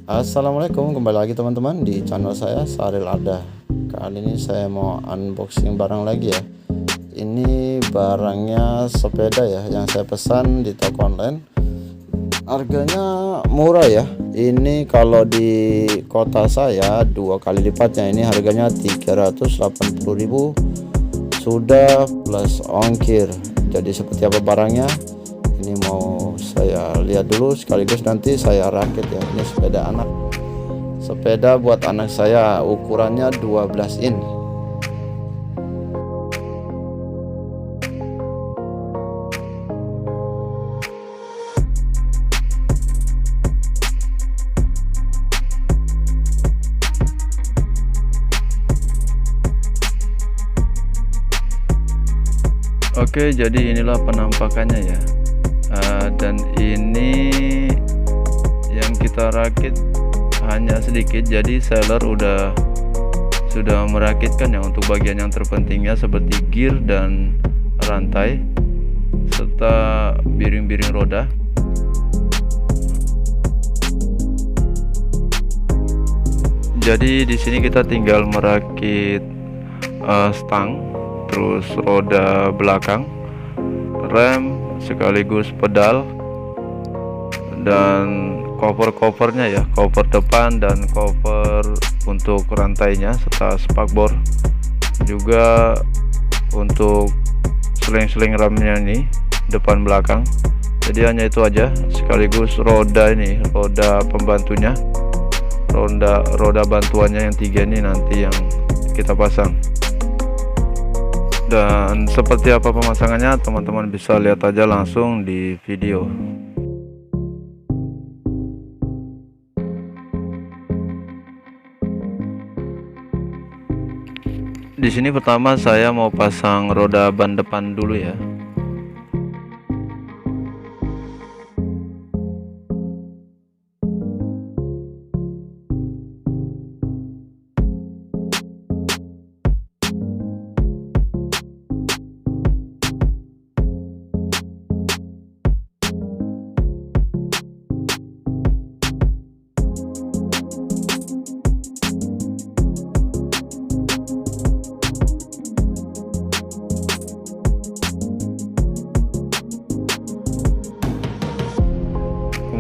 Assalamualaikum, kembali lagi teman-teman di channel saya Saril Arda. Kali ini saya mau unboxing barang lagi ya. Ini barangnya sepeda ya, yang saya pesan di toko online. Harganya murah ya. Ini kalau di kota saya 2 kali lipatnya. Ini harganya 380.000 sudah plus ongkir. Jadi seperti apa barangnya? Ini mau saya lihat dulu sekaligus nanti saya rakit ya. Ini sepeda buat anak saya, ukurannya 12 in. Oke, jadi inilah penampakannya ya. Dan ini yang kita rakit hanya sedikit, jadi seller sudah merakitkan ya untuk bagian yang terpentingnya seperti gear dan rantai serta biring-biring roda. Jadi di sini kita tinggal merakit stang, terus roda belakang, rem, sekaligus pedal, dan cover-covernya ya, cover depan dan cover untuk rantainya serta spakbor, juga untuk seling-seling remnya ini depan belakang. Jadi hanya itu aja, sekaligus roda ini, roda pembantunya, roda bantuannya yang 3 ini nanti yang kita pasang. Dan seperti apa pemasangannya teman-teman bisa lihat aja langsung di video. Di sini pertama saya mau pasang roda ban depan dulu ya.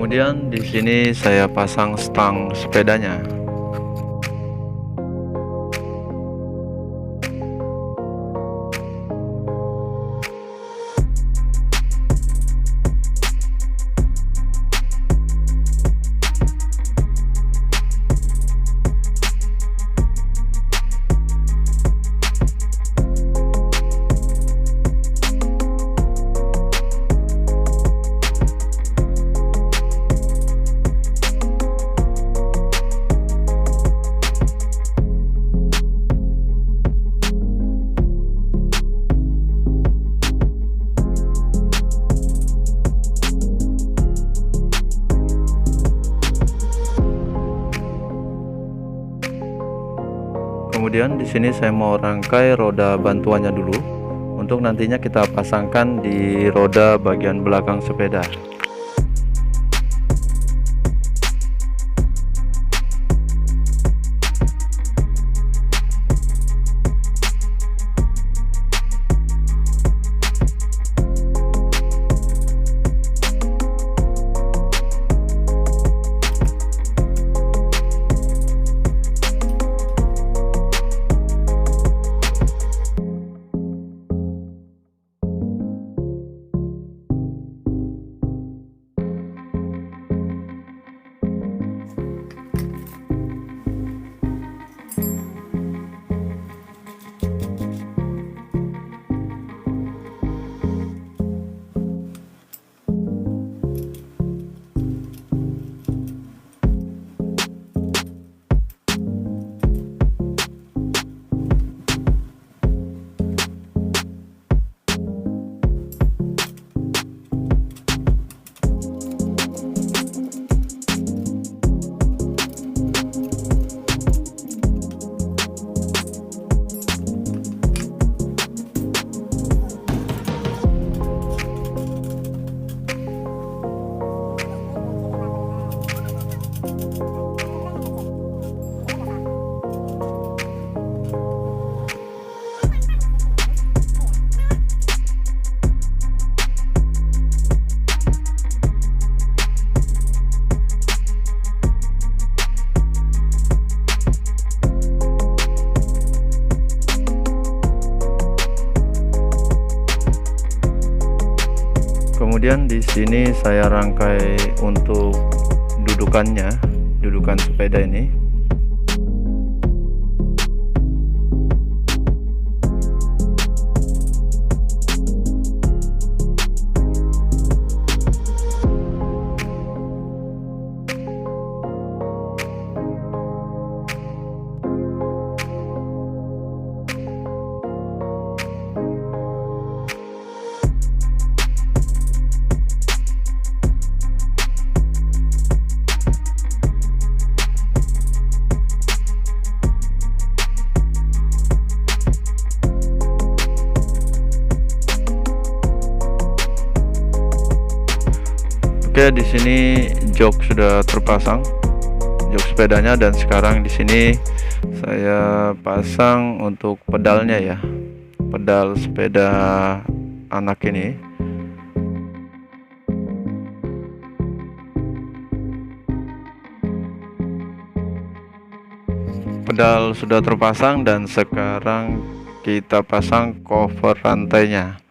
Kemudian di sini saya pasang stang sepedanya. Kemudian di sini saya mau rangkai roda bantuannya dulu untuk nantinya kita pasangkan di roda bagian belakang sepeda. Kemudian di sini saya rangkai untuk dudukan sepeda ini. Oke, di sini jok sudah terpasang, jok sepedanya, dan sekarang di sini saya pasang untuk pedalnya ya, pedal sepeda anak ini. Pedal sudah terpasang dan sekarang kita pasang cover rantainya.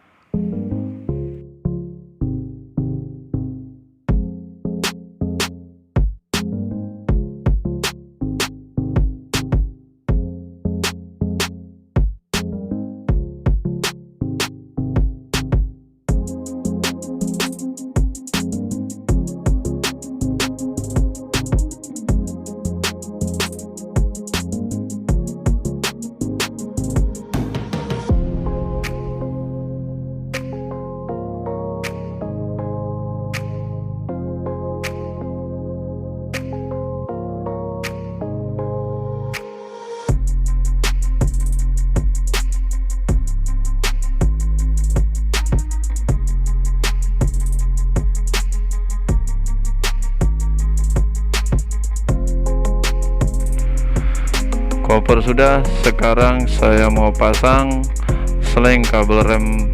Cover sudah, sekarang saya mau pasang sling kabel rem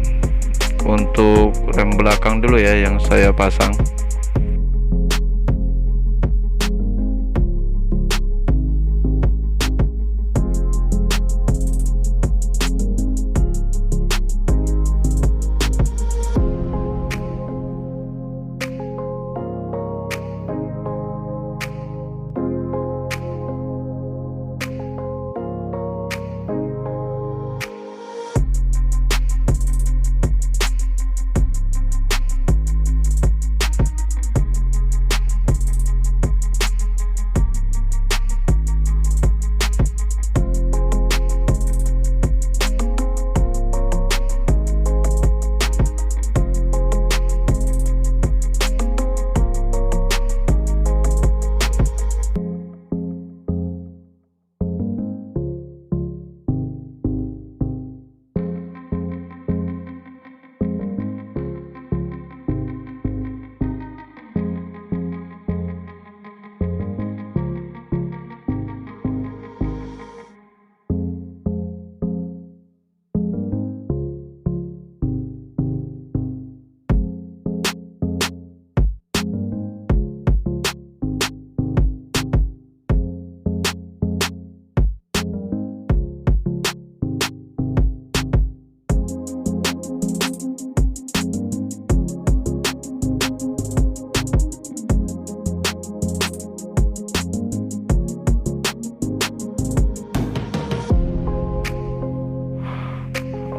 untuk rem belakang dulu ya, yang saya pasang.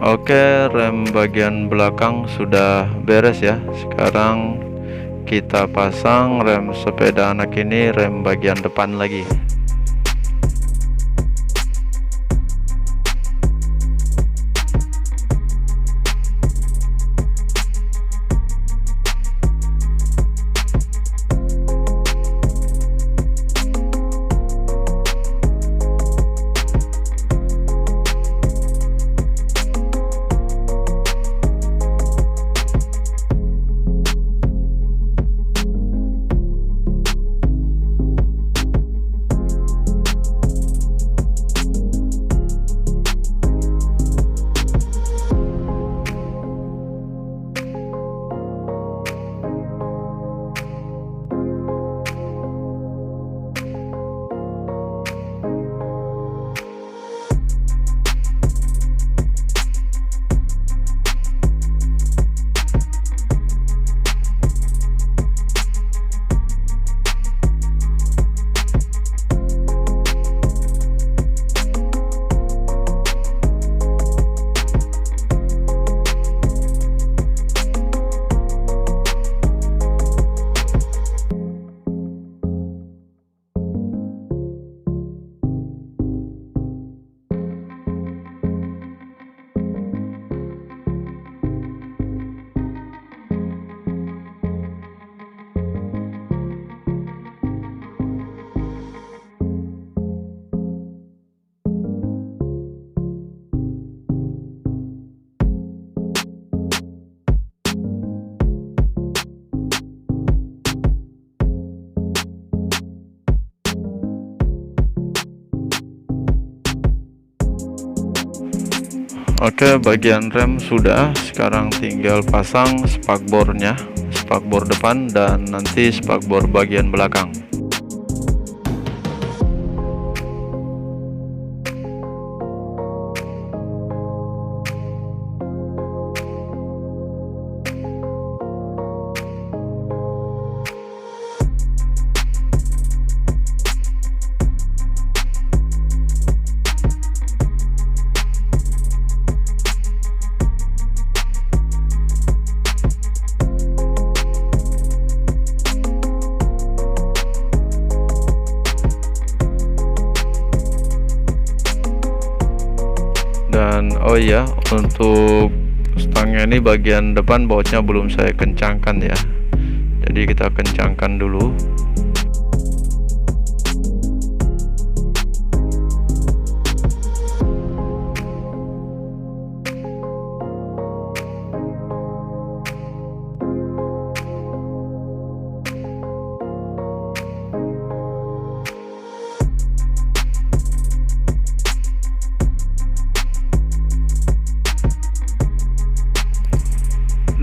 Oke, rem bagian belakang sudah beres ya. Sekarang kita pasang rem sepeda anak ini, rem bagian depan lagi. Oke, bagian rem sudah, sekarang tinggal pasang spakbornya, spakbor depan dan nanti spakbor bagian belakang. Dan oh iya, untuk stangnya ini bagian depan bautnya belum saya kencangkan ya, jadi kita kencangkan dulu.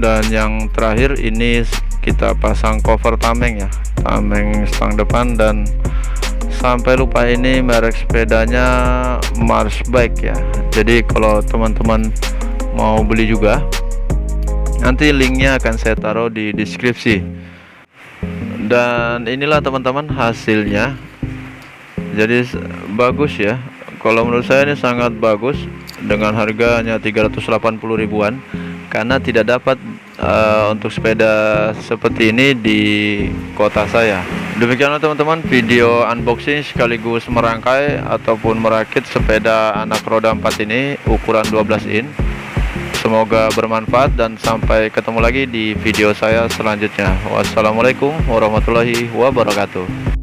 Dan yang terakhir ini kita pasang cover tameng ya, tameng stang depan. Dan sampai lupa, ini merek sepedanya Mars Bike ya, jadi kalau teman-teman mau beli juga, nanti linknya akan saya taruh di deskripsi. Dan inilah teman-teman hasilnya, jadi bagus ya, kalau menurut saya ini sangat bagus, dengan harganya 380 ribuan, karena tidak dapat untuk sepeda seperti ini di kota saya. Demikianlah teman-teman video unboxing sekaligus merangkai ataupun merakit sepeda anak roda 4 ini ukuran 12 in. Semoga bermanfaat dan sampai ketemu lagi di video saya selanjutnya. Wassalamualaikum warahmatullahi wabarakatuh.